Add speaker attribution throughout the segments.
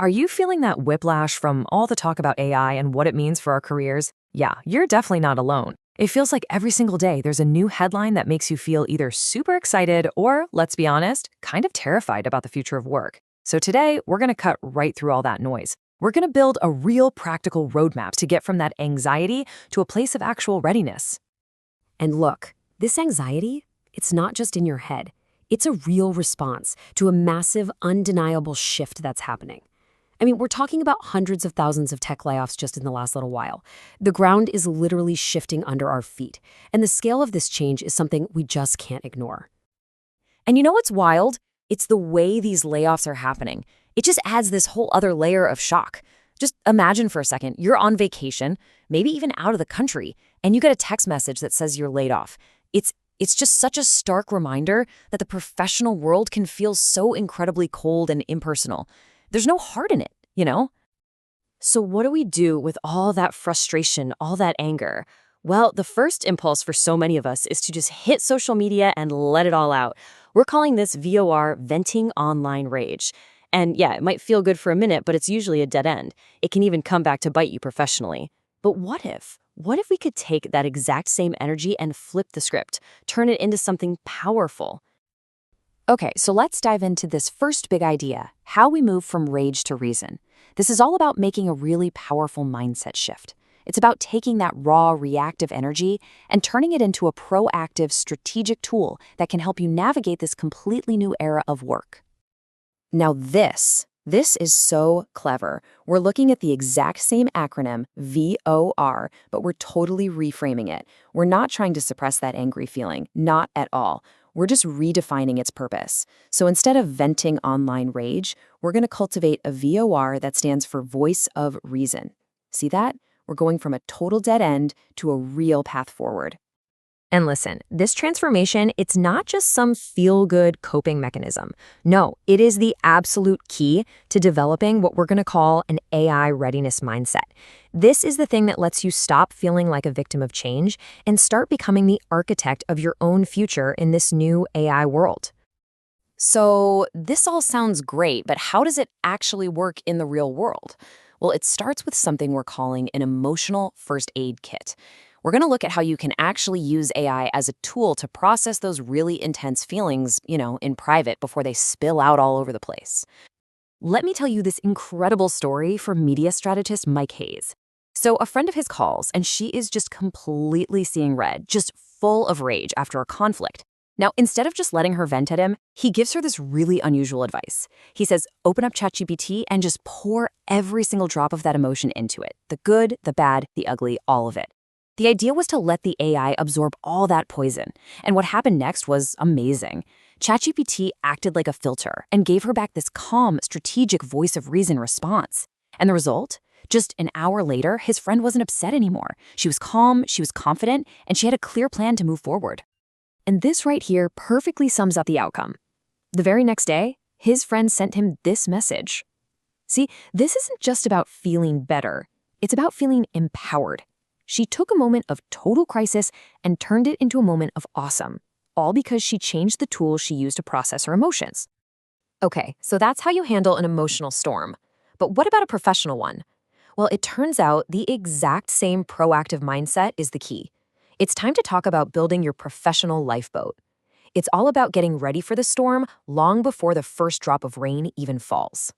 Speaker 1: Are you feeling that whiplash from all the talk about AI and what it means for our careers? Yeah, you're definitely not alone. It feels like every single day there's a new headline that makes you feel either super excited or, let's be honest, kind of terrified about the future of work. So today, we're going to cut right through all that noise. We're going to build a real practical roadmap to get from that anxiety to a place of actual readiness.
Speaker 2: And look, this anxiety, it's not just in your head. It's a real response to a massive, undeniable shift that's happening. I mean, we're talking about hundreds of thousands of tech layoffs just in the last little while. The ground is literally shifting under our feet, and the scale of this change is something we just can't ignore.
Speaker 1: And you know what's wild? It's the way these layoffs are happening. It just adds this whole other layer of shock. Just imagine for a second, you're on vacation, maybe even out of the country, and you get a text message that says you're laid off. It's just such a stark reminder that the professional world can feel so incredibly cold and impersonal. There's no heart in it, you know? So what do we do with all that frustration, all that anger? Well, the first impulse for so many of us is to just hit social media and let it all out. We're calling this VOR, venting online rage. And yeah, it might feel good for a minute, but it's usually a dead end. It can even come back to bite you professionally. But what if? What if we could take that exact same energy and flip the script, turn it into something powerful? Okay, so let's dive into this first big idea, how we move from rage to reason. This is all about making a really powerful mindset shift. It's about taking that raw, reactive energy and turning it into a proactive, strategic tool that can help you navigate this completely new era of work. Now this is so clever. We're looking at the exact same acronym, VOR, but we're totally reframing it. We're not trying to suppress that angry feeling, not at all. We're just redefining its purpose. So instead of venting online rage, we're going to cultivate a VOR that stands for Voice of Reason. See that? We're going from a total dead end to a real path forward. And listen, this transformation, it's not just some feel-good coping mechanism. No, it is the absolute key to developing what we're going to call an AI readiness mindset. This is the thing that lets you stop feeling like a victim of change and start becoming the architect of your own future in this new AI world. So this all sounds great, but how does it actually work in the real world? Well, it starts with something we're calling an emotional first aid kit. We're going to look at how you can actually use AI as a tool to process those really intense feelings, in private before they spill out all over the place. Let me tell you this incredible story from media strategist Mike Hayes. So a friend of his calls, and she is just completely seeing red, just full of rage after a conflict. Now, instead of just letting her vent at him, he gives her this really unusual advice. He says, open up ChatGPT and just pour every single drop of that emotion into it. The good, the bad, the ugly, all of it. The idea was to let the AI absorb all that poison. And what happened next was amazing. ChatGPT acted like a filter and gave her back this calm, strategic voice of reason response. And the result? Just an hour later, his friend wasn't upset anymore. She was calm, she was confident, and she had a clear plan to move forward. And this right here perfectly sums up the outcome. The very next day, his friend sent him this message. See, this isn't just about feeling better. It's about feeling empowered. She took a moment of total crisis and turned it into a moment of awesome, all because she changed the tools she used to process her emotions. Okay, so that's how you handle an emotional storm. But what about a professional one? Well, it turns out the exact same proactive mindset is the key. It's time to talk about building your professional lifeboat. It's all about getting ready for the storm long before the first drop of rain even falls.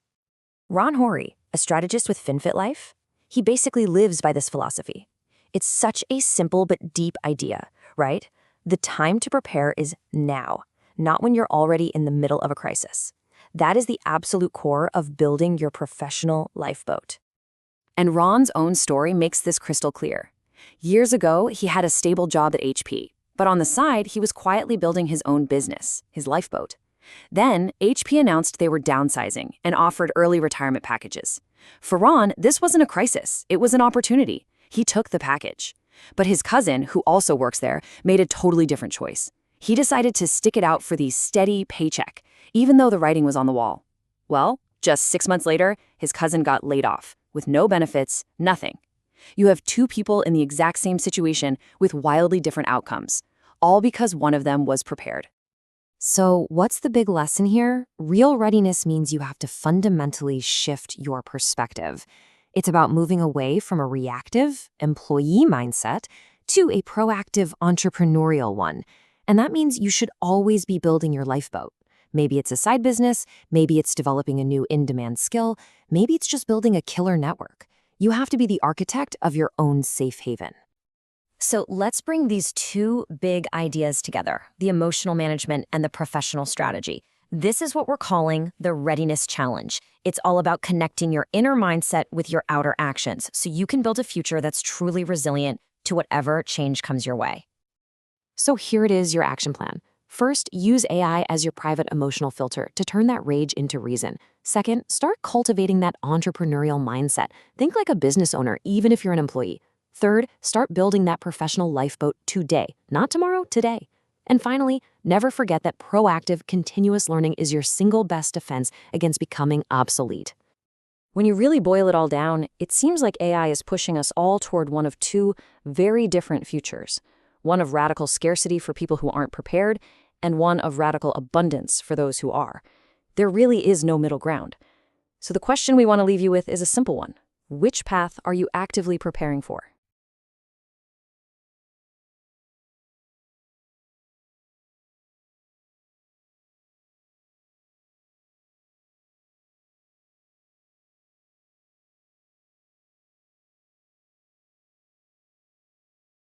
Speaker 1: Ron Horry, a strategist with FinFit Life, he basically lives by this philosophy. It's such a simple but deep idea, right? The time to prepare is now, not when you're already in the middle of a crisis. That is the absolute core of building your professional lifeboat. And Ron's own story makes this crystal clear. Years ago, he had a stable job at HP, but on the side, he was quietly building his own business, his lifeboat. Then, HP announced they were downsizing and offered early retirement packages. For Ron, this wasn't a crisis, it was an opportunity. He took the package. But his cousin, who also works there, made a totally different choice. He decided to stick it out for the steady paycheck, even though the writing was on the wall. Well, just 6 months later, his cousin got laid off, with no benefits, nothing. You have two people in the exact same situation with wildly different outcomes, all because one of them was prepared.
Speaker 2: So, what's the big lesson here? Real readiness means you have to fundamentally shift your perspective. It's about moving away from a reactive employee mindset to a proactive entrepreneurial one. And that means you should always be building your lifeboat. Maybe it's a side business, maybe it's developing a new in-demand skill, maybe it's just building a killer network. You have to be the architect of your own safe haven.
Speaker 1: So let's bring these two big ideas together, the emotional management and the professional strategy. This is what we're calling the Readiness Challenge. It's all about connecting your inner mindset with your outer actions so you can build a future that's truly resilient to whatever change comes your way.
Speaker 2: So here it is, your action plan. First, use AI as your private emotional filter to turn that rage into reason. Second, start cultivating that entrepreneurial mindset. Think like a business owner, even if you're an employee. Third, start building that professional lifeboat today, not tomorrow, today. And finally, never forget that proactive, continuous learning is your single best defense against becoming obsolete.
Speaker 1: When you really boil it all down, it seems like AI is pushing us all toward one of two very different futures. One of radical scarcity for people who aren't prepared, and one of radical abundance for those who are. There really is no middle ground. So the question we want to leave you with is a simple one. Which path are you actively preparing for?